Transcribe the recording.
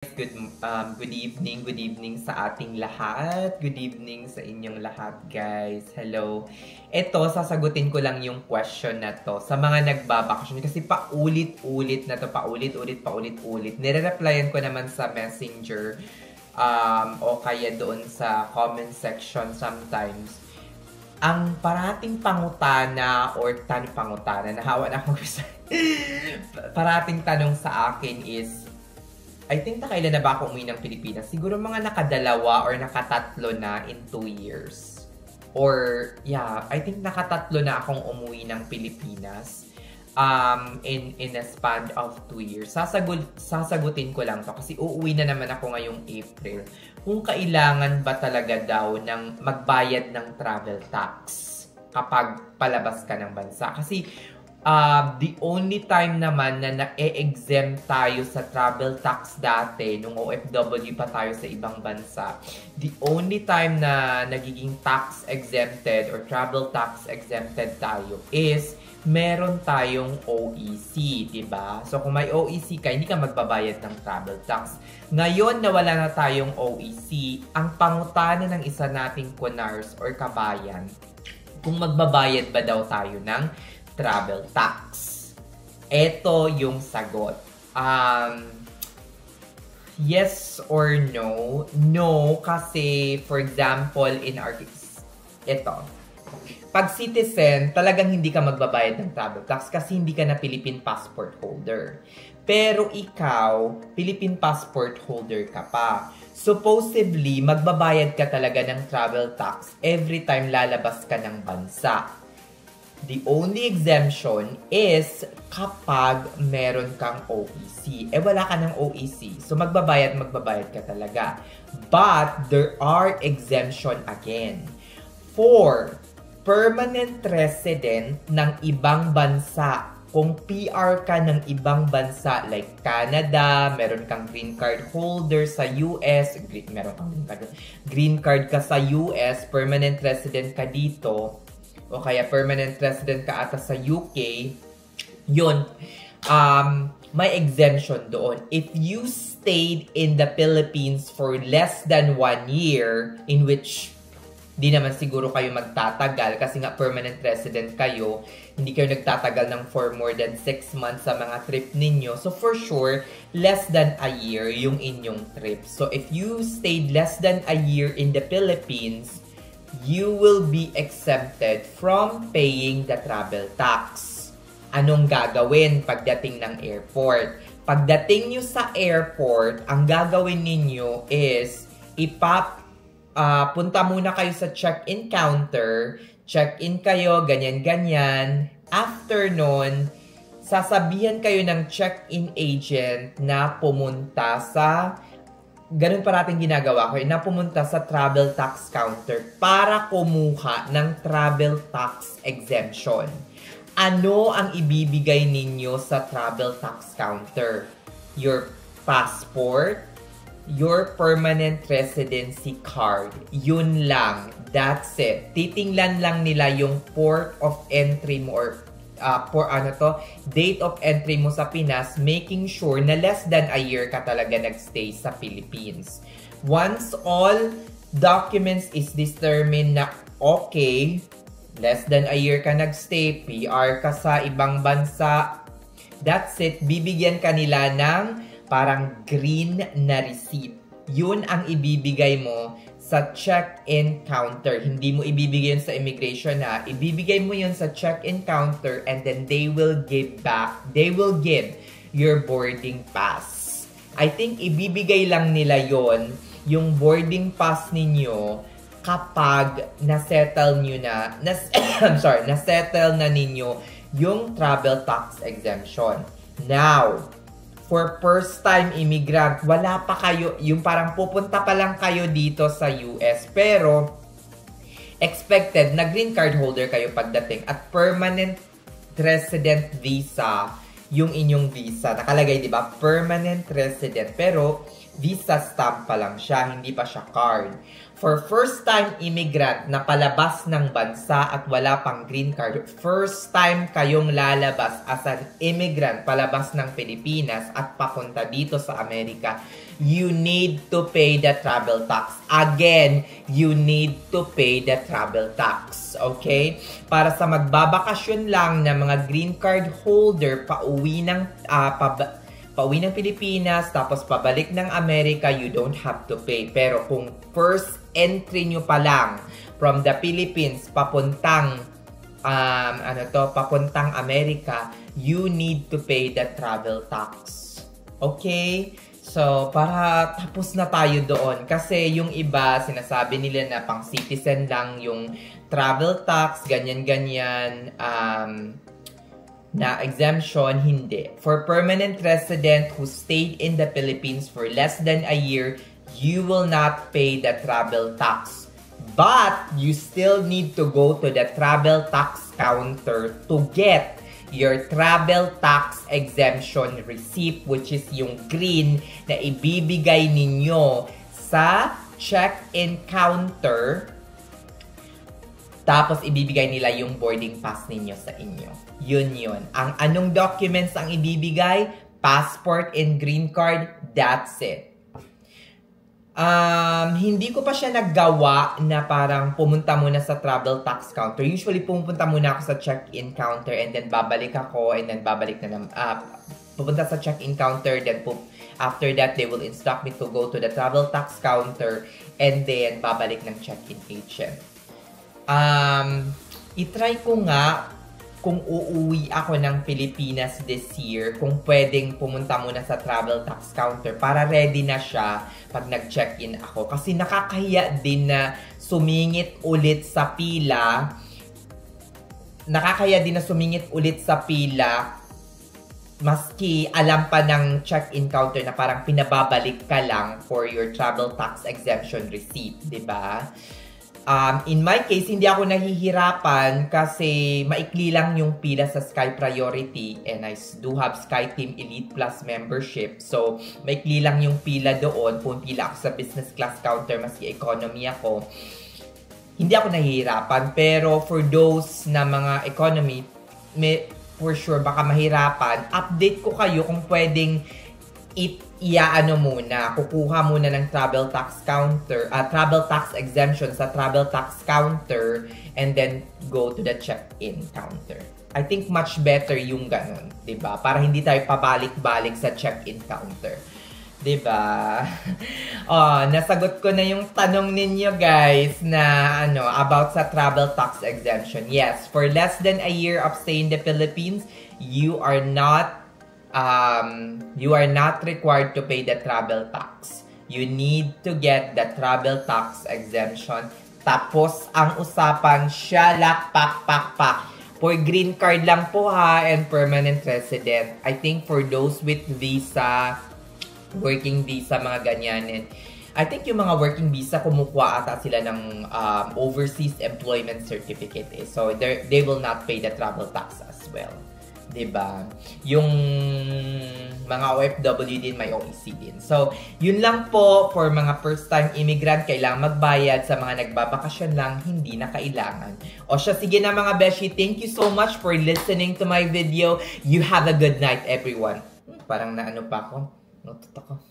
Good evening sa ating lahat. Good evening sa inyong lahat, guys. Hello. Ito, sasagutin ko lang yung question na to sa mga nagbabakasyon kasi paulit-ulit na to, paulit-ulit. Nire-replyan ko naman sa Messenger o kaya doon sa comment section sometimes. Ang parating pangutana or pangutana, nahawa na ako sa parating tanong sa akin is, I think nakailan na ba ako umuwi ng Pilipinas? Siguro mga nakadalawa or nakatatlo na in 2 years. Or, yeah, I think nakatatlo na akong umuwi ng Pilipinas in a span of 2 years. Sasagutin ko lang to kasi uuwi na naman ako ngayong April. Kung kailangan ba talaga daw ng magbayad ng travel tax kapag palabas ka ng bansa. Kasi the only time naman na na-exempt tayo sa travel tax dati, nung OFW pa tayo sa ibang bansa, the only time na nagiging tax exempted or travel tax exempted tayo is meron tayong OEC, diba? So kung may OEC ka, hindi ka magbabayad ng travel tax. Ngayon na wala na tayong OEC, ang pangutana ng isa nating kunars or kabayan, kung magbabayad ba daw tayo ng travel tax. Ito yung sagot. Yes or no? No, kasi for example, in our case, ito. Pag citizen, talagang hindi ka magbabayad ng travel tax kasi hindi ka na Philippine passport holder. Pero ikaw, Philippine passport holder ka pa. Supposedly, magbabayad ka talaga ng travel tax every time lalabas ka ng bansa. The only exemption is kapag meron kang OEC. Wala ka ng OEC. So, magbabayad ka talaga. But, there are exemption again. For permanent resident ng ibang bansa, kung PR ka ng ibang bansa like Canada, meron kang green card holder sa US, meron kang green card ka sa US, permanent resident ka dito, o kaya permanent resident ka ata sa UK, yun, may exemption doon. If you stayed in the Philippines for less than 1 year, in which di naman siguro kayo magtatagal kasi nga permanent resident kayo, hindi kayo nagtatagal ng for more than 6 months sa mga trip ninyo. So for sure, less than a year yung inyong trip. So if you stayed less than a year in the Philippines, you will be exempted from paying the travel tax. Anong gagawin pagdating ng airport? Pagdating nyo sa airport, ang gagawin ninyo is punta muna kayo sa check-in counter, check-in kayo, ganyan-ganyan. After nun, sasabihan kayo ng check-in agent na pumunta sa ganun parating ginagawa ko, na pumunta sa travel tax counter para kumuha ng travel tax exemption. Ano ang ibibigay ninyo sa travel tax counter? Your passport, your permanent residency card. Yun lang. That's it. Titingnan lang nila yung port of entry mo or date of entry mo sa Pinas, making sure na less than a year ka talaga nagstay sa Philippines. Once all documents is determined na okay, less than a year ka nagstay, PR ka sa ibang bansa, that's it. Bibigyan ka nila ng parang green na receipt. Yun ang ibibigay mo sa check-in counter. Hindi mo ibibigay yun sa immigration na. Ibibigay mo yun sa check-in counter and then they will give your boarding pass. I think ibibigay lang nila yon yung boarding pass ninyo kapag na-settle na ninyo yung travel tax exemption. Now, for first-time immigrant, wala pa kayo, yung parang pupunta pa lang kayo dito sa US, pero expected na green card holder kayo pagdating at permanent resident visa, yung inyong visa. Nakalagay, di ba? Permanent resident, pero visa stamp pa lang siya, hindi pa siya card. For first-time immigrant na palabas ng bansa at wala pang green card, first time kayong lalabas as an immigrant palabas ng Pilipinas at papunta dito sa Amerika, you need to pay the travel tax. Again, you need to pay the travel tax. Okay? Para sa magbabakasyon lang na mga green card holder, pauwi ng Pilipinas, tapos pabalik ng Amerika, you don't have to pay. Pero kung first entry nyo pa lang from the Philippines papuntang papuntang Amerika, you need to pay the travel tax. Okay? So, para tapos na tayo doon. Kasi yung iba, sinasabi nila na pang citizen lang yung travel tax, ganyan-ganyan, na exemption, hindi. For permanent resident who stayed in the Philippines for less than a year, you will not pay the travel tax. But, you still need to go to the travel tax counter to get your travel tax exemption receipt, which is yung green na ibibigay ninyo sa check-in counter. Tapos ibibigay nila yung boarding pass ninyo sa inyo. Yun. Ang anong documents ang ibibigay? Passport and green card. That's it. Hindi ko pa siya naggawa na parang pumunta muna sa travel tax counter. Usually, pumunta muna ako sa check-in counter and then babalik ako and then babalik na pupunta sa check-in counter. Then, after that, they will instruct me to go to the travel tax counter and then babalik ng check-in agent. I-try ko nga kung uuwi ako ng Pilipinas this year, kung pwedeng pumunta muna sa travel tax counter para ready na siya pag nag-check-in ako. Kasi nakakahiya din na sumingit ulit sa pila. Maski alam pa ng check-in counter na parang pinababalik ka lang for your travel tax exemption receipt, diba? In my case, hindi ako nahihirapan kasi maikli lang yung pila sa Sky Priority and I do have Sky Team Elite Plus membership. So, maikli lang yung pila doon. Pumipila ako sa business class counter, maski economy ako. Hindi ako nahihirapan. Pero for those na mga economy, for sure, baka mahirapan. Update ko kayo kung pwedeng kukuha muna ng travel tax counter, travel tax exemption sa travel tax counter and then go to the check-in counter. I think much better yung ganun, 'di ba? Para hindi tayo pabalik-balik sa check-in counter. 'Di ba? Nasagot ko na yung tanong ninyo guys na about sa travel tax exemption. Yes, for less than a year of stay in the Philippines, you are not required to pay the travel tax. You need to get the travel tax exemption. Tapos, ang usapan, syalak, pak. For green card lang po ha, and permanent resident. I think for those with visa, working visa, mga ganyan. I think yung mga working visa, kumukuha ata sila ng overseas employment certificate. So, they will not pay the travel tax as well. Diba? Yung mga OFW din, may OEC din. So, yun lang po for mga first-time immigrant. Kailangan magbayad. Sa mga nagbabakasyon lang, hindi na kailangan. O siya, sige na mga beshi. Thank you so much for listening to my video. You have a good night, everyone. Parang naano pa ako. Natutok ako.